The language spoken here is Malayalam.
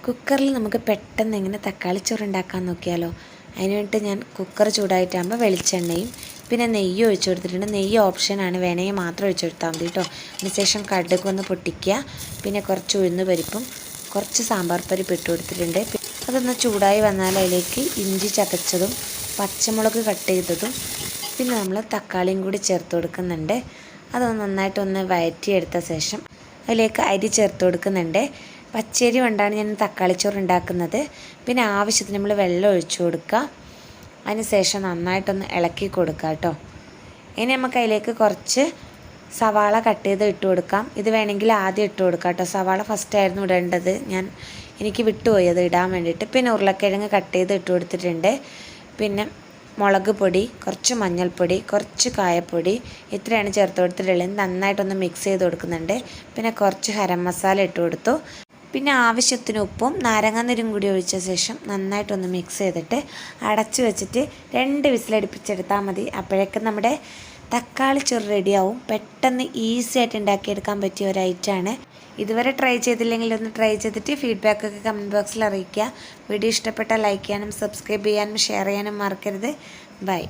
കുക്കറിൽ നമുക്ക് പെട്ടെന്ന് എങ്ങനെ തക്കാളിച്ചോറ് ഉണ്ടാക്കാൻ നോക്കിയാലോ. അതിന് വേണ്ടിയിട്ട് ഞാൻ കുക്കർ ചൂടായിട്ടാകുമ്പോൾ വെളിച്ചെണ്ണയും പിന്നെ നെയ്യ് ഒഴിച്ചു കൊടുത്തിട്ടുണ്ട്. നെയ്യ് ഓപ്ഷനാണ്, വേണമെങ്കിൽ മാത്രം ഒഴിച്ചു കൊടുത്താൽ മതി കേട്ടോ. അതിനുശേഷം കടുക് ഒന്ന് പൊട്ടിക്കുക, പിന്നെ കുറച്ച് ഉഴുന്ന് പരിപ്പും കുറച്ച് സാമ്പാർ പരിപ്പ് ഇട്ട് കൊടുത്തിട്ടുണ്ട്. അതൊന്ന് ചൂടായി വന്നാൽ അതിലേക്ക് ഇഞ്ചി ചതച്ചതും പച്ചമുളക് കട്ട് ചെയ്തതും പിന്നെ നമ്മൾ തക്കാളിയും കൂടി ചേർത്ത് കൊടുക്കുന്നുണ്ട്. അതൊന്ന് നന്നായിട്ടൊന്ന് വഴറ്റിയെടുത്ത ശേഷം അതിലേക്ക് അരി ചേർത്ത് കൊടുക്കുന്നുണ്ട്. പച്ചരി കൊണ്ടാണ് ഞാൻ തക്കാളിച്ചോറ് ഉണ്ടാക്കുന്നത്. പിന്നെ ആവശ്യത്തിന് നമ്മൾ വെള്ളം ഒഴിച്ചു കൊടുക്കുക. അതിന് ശേഷം നന്നായിട്ടൊന്ന് ഇളക്കി കൊടുക്കുക കേട്ടോ. ഇനി നമുക്ക് അതിലേക്ക് കുറച്ച് സവാള കട്ട് ചെയ്ത് ഇട്ട് കൊടുക്കാം. ഇത് വേണമെങ്കിൽ ആദ്യം ഇട്ട് കൊടുക്കാം കേട്ടോ. സവാള ഫസ്റ്റായിരുന്നു ഇടേണ്ടത്, എനിക്ക് വിട്ടുപോയി അത് ഇടാൻ വേണ്ടിയിട്ട്. പിന്നെ ഉരുളക്കിഴങ്ങ് കട്ട് ചെയ്ത് ഇട്ട് കൊടുത്തിട്ടുണ്ട്. പിന്നെ മുളക് പൊടി, കുറച്ച് മഞ്ഞൾപ്പൊടി, കുറച്ച് കായപ്പൊടി, ഇത്രയാണ് ചേർത്ത് കൊടുത്തിട്ടുള്ളത്. നന്നായിട്ടൊന്ന് മിക്സ് ചെയ്ത് കൊടുക്കുന്നുണ്ട്. പിന്നെ കുറച്ച് ഗരം മസാല ഇട്ട് കൊടുത്തു. പിന്നെ ആവശ്യത്തിന് ഉപ്പും നാരങ്ങാനീരും കൂടി ഒഴിച്ച ശേഷം നന്നായിട്ടൊന്ന് മിക്സ് ചെയ്തിട്ട് അടച്ച് വെച്ചിട്ട് 2 വിസിലടുപ്പിച്ചെടുത്താൽ മതി. അപ്പോഴേക്കും നമ്മുടെ തക്കാളിച്ചോറ് റെഡിയാവും. പെട്ടെന്ന് ഈസി ആയിട്ട് ഉണ്ടാക്കിയെടുക്കാൻ പറ്റിയ ഒരു ഐറ്റമാണ്. ഇതുവരെ ട്രൈ ചെയ്തില്ലെങ്കിൽ ഒന്ന് ട്രൈ ചെയ്തിട്ട് ഫീഡ്ബാക്കൊക്കെ കമൻറ്റ് ബോക്സിൽ അറിയിക്കുക. വീഡിയോ ഇഷ്ടപ്പെട്ടാൽ ലൈക്ക് ചെയ്യാനും സബ്സ്ക്രൈബ് ചെയ്യാനും ഷെയർ ചെയ്യാനും മറക്കരുത്. ബൈ.